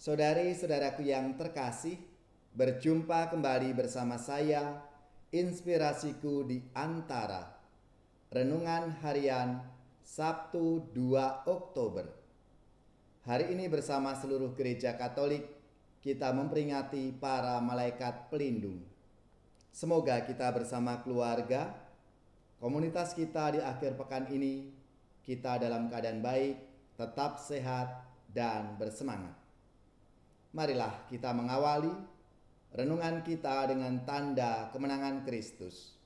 Saudari-saudaraku yang terkasih, berjumpa kembali bersama saya, Inspirasiku di Antara. Renungan Harian Sabtu 2 Oktober. Hari ini bersama seluruh gereja Katolik, kita memperingati para malaikat pelindung. Semoga kita bersama keluarga, komunitas kita di akhir pekan ini, kita dalam keadaan baik, tetap sehat, dan bersemangat. Marilah kita mengawali renungan kita dengan tanda kemenangan Kristus.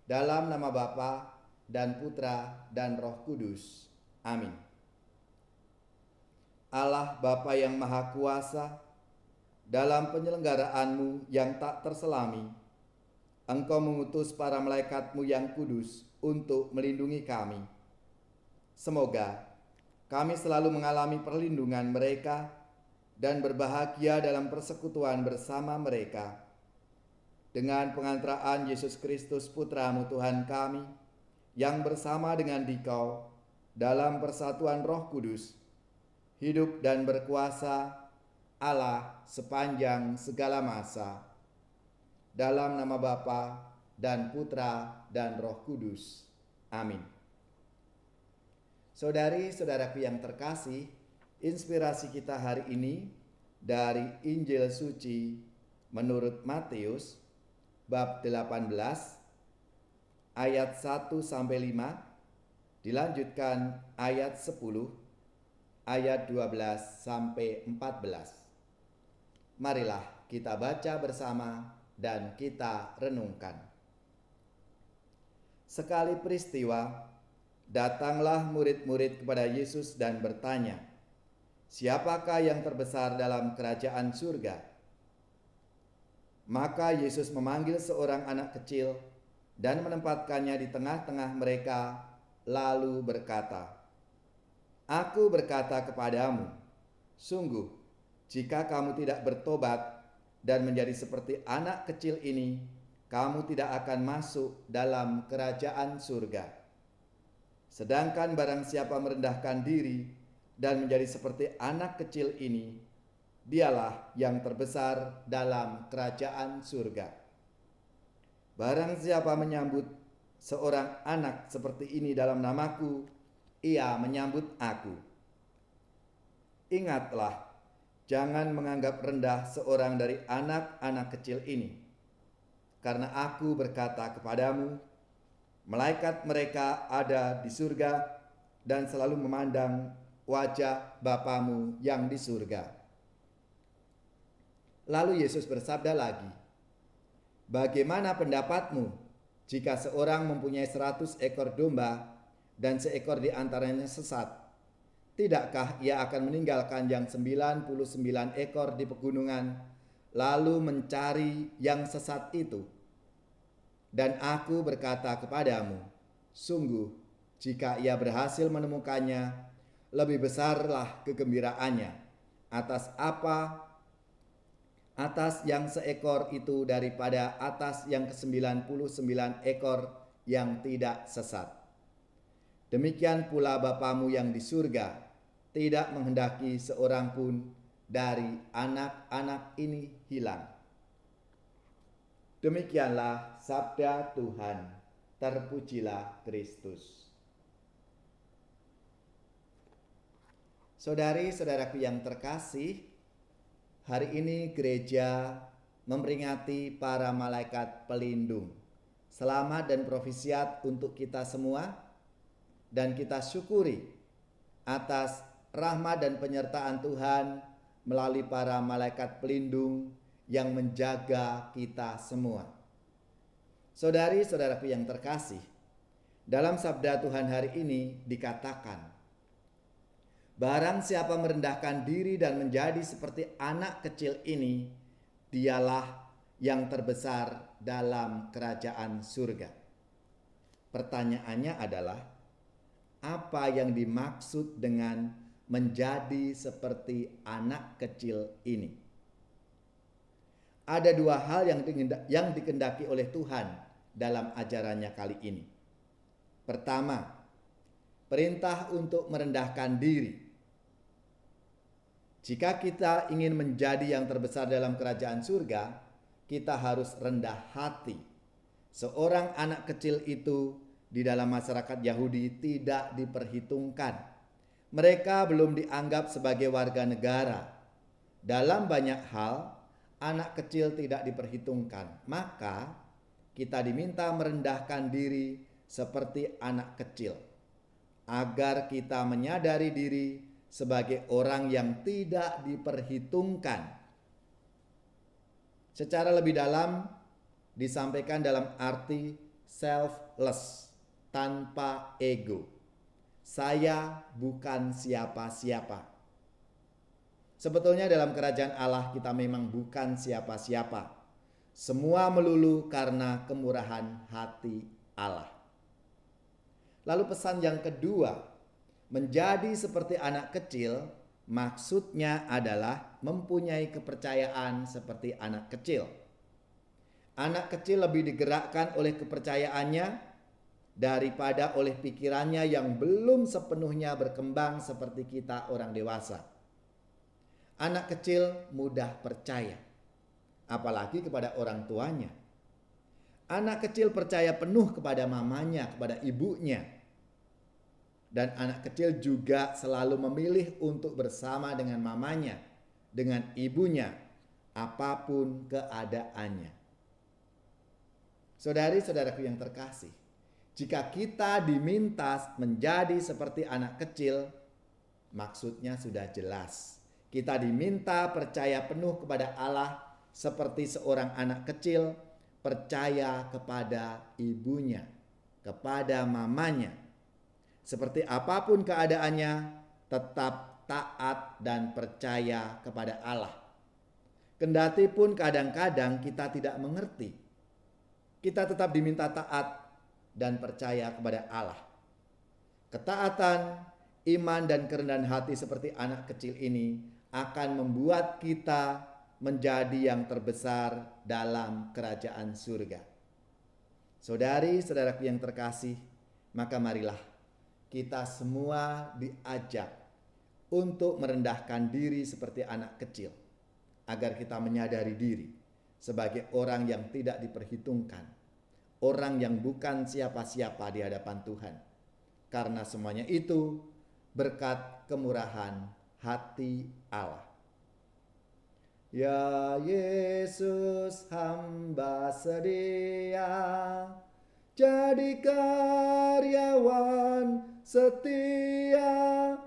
Dalam nama Bapa dan Putra dan Roh Kudus. Amin. Allah Bapa yang Maha Kuasa, dalam penyelenggaraanmu yang tak terselami, Engkau mengutus para malaikat-Mu yang kudus untuk melindungi kami. Semoga kami selalu mengalami perlindungan mereka dan berbahagia dalam persekutuan bersama mereka. Dengan pengantaraan Yesus Kristus Putra-Mu Tuhan kami, yang bersama dengan Dikau dalam persatuan Roh Kudus, hidup dan berkuasa Allah sepanjang segala masa. Dalam nama Bapa dan Putra dan Roh Kudus. Amin. Saudari-saudaraku yang terkasih, inspirasi kita hari ini dari Injil Suci menurut Matius bab 18 ayat 1 sampai 5, dilanjutkan ayat 10, ayat 12 sampai 14. Marilah kita baca bersama dan kita renungkan. Sekali peristiwa, datanglah murid-murid kepada Yesus dan bertanya, "Siapakah yang terbesar dalam kerajaan surga?" Maka Yesus memanggil seorang anak kecil dan menempatkannya di tengah-tengah mereka, lalu berkata, "Aku berkata kepadamu, sungguh, jika kamu tidak bertobat dan menjadi seperti anak kecil ini, kamu tidak akan masuk dalam kerajaan surga. Sedangkan barang siapa merendahkan diri dan menjadi seperti anak kecil ini, dialah yang terbesar dalam kerajaan surga. Barang siapa menyambut seorang anak seperti ini dalam namaku, ia menyambut aku. Ingatlah, jangan menganggap rendah seorang dari anak-anak kecil ini. Karena aku berkata kepadamu, malaikat mereka ada di surga dan selalu memandang wajah Bapamu yang di surga." Lalu Yesus bersabda lagi, "Bagaimana pendapatmu jika seorang mempunyai 100 ekor domba dan seekor di antaranya sesat? Tidakkah ia akan meninggalkan yang 99 ekor di pegunungan, lalu mencari yang sesat itu? Dan aku berkata kepadamu, sungguh, jika ia berhasil menemukannya, lebih besarlah kegembiraannya atas yang seekor itu daripada atas yang ke-99 ekor yang tidak sesat. Demikian pula Bapamu yang di surga tidak menghendaki seorang pun dari anak-anak ini hilang." Demikianlah sabda Tuhan. Terpujilah Kristus. Saudari-saudaraku yang terkasih, hari ini gereja memperingati para malaikat pelindung. Selamat dan profisiat untuk kita semua, dan kita syukuri atas rahmat dan penyertaan Tuhan melalui para malaikat pelindung yang menjaga kita semua. Saudari-saudaraku yang terkasih, dalam sabda Tuhan hari ini dikatakan, barang siapa merendahkan diri dan menjadi seperti anak kecil ini, dialah yang terbesar dalam kerajaan surga. Pertanyaannya adalah, apa yang dimaksud dengan menjadi seperti anak kecil ini? Ada dua hal yang dikehendaki oleh Tuhan dalam ajarannya kali ini. Pertama, perintah untuk merendahkan diri. Jika kita ingin menjadi yang terbesar dalam kerajaan surga, kita harus rendah hati. Seorang anak kecil itu di dalam masyarakat Yahudi tidak diperhitungkan. Mereka belum dianggap sebagai warga negara. Dalam banyak hal, anak kecil tidak diperhitungkan. Maka kita diminta merendahkan diri seperti anak kecil, agar kita menyadari diri sebagai orang yang tidak diperhitungkan. Secara lebih dalam disampaikan dalam arti selfless, tanpa ego. Saya bukan siapa-siapa. Sebetulnya dalam kerajaan Allah kita memang bukan siapa-siapa. Semua melulu karena kemurahan hati Allah. Lalu pesan yang kedua, menjadi seperti anak kecil, maksudnya adalah mempunyai kepercayaan seperti anak kecil. Anak kecil lebih digerakkan oleh kepercayaannya daripada oleh pikirannya yang belum sepenuhnya berkembang seperti kita orang dewasa. Anak kecil mudah percaya, apalagi kepada orang tuanya. Anak kecil percaya penuh kepada mamanya, kepada ibunya. Dan anak kecil juga selalu memilih untuk bersama dengan mamanya, dengan ibunya, apapun keadaannya. Saudari-saudaraku yang terkasih, jika kita diminta menjadi seperti anak kecil, maksudnya sudah jelas. Kita diminta percaya penuh kepada Allah seperti seorang anak kecil percaya kepada ibunya, kepada mamanya. Seperti apapun keadaannya, tetap taat dan percaya kepada Allah. Kendati pun kadang-kadang kita tidak mengerti, kita tetap diminta taat dan percaya kepada Allah. Ketaatan, iman dan kerendahan hati seperti anak kecil ini akan membuat kita menjadi yang terbesar dalam kerajaan surga. Saudari-saudaraku yang terkasih, maka marilah kita semua diajak untuk merendahkan diri seperti anak kecil, agar kita menyadari diri sebagai orang yang tidak diperhitungkan, orang yang bukan siapa-siapa di hadapan Tuhan. Karena semuanya itu berkat kemurahan hati Allah. Ya Yesus, hamba sedia jadi karyawan setia,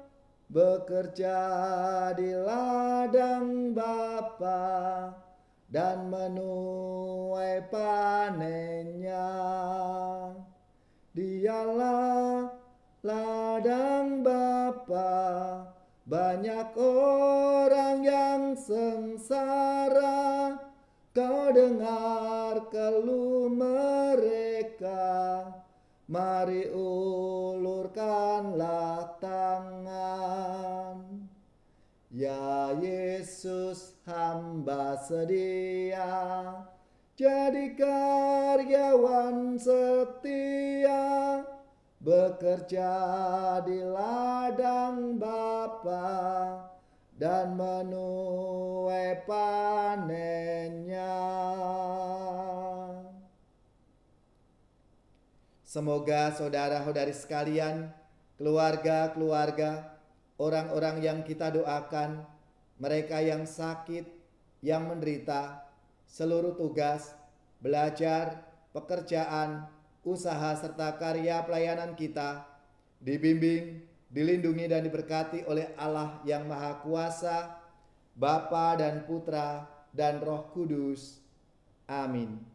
bekerja di ladang Bapa dan menuai panennya. Dialah ladang Bapa, banyak orang yang sengsara, kau dengar keluh mereka, mari ulurkanlah tangan. Ya Yesus, hamba sedia jadi karyawan setia, bekerja di ladang Bapa dan menuai panennya. Semoga saudara-saudari sekalian, keluarga-keluarga, orang-orang yang kita doakan, mereka yang sakit, yang menderita, seluruh tugas, belajar, pekerjaan, usaha serta karya pelayanan kita dibimbing, dilindungi dan diberkati oleh Allah yang Maha Kuasa, Bapa dan Putra dan Roh Kudus. Amin.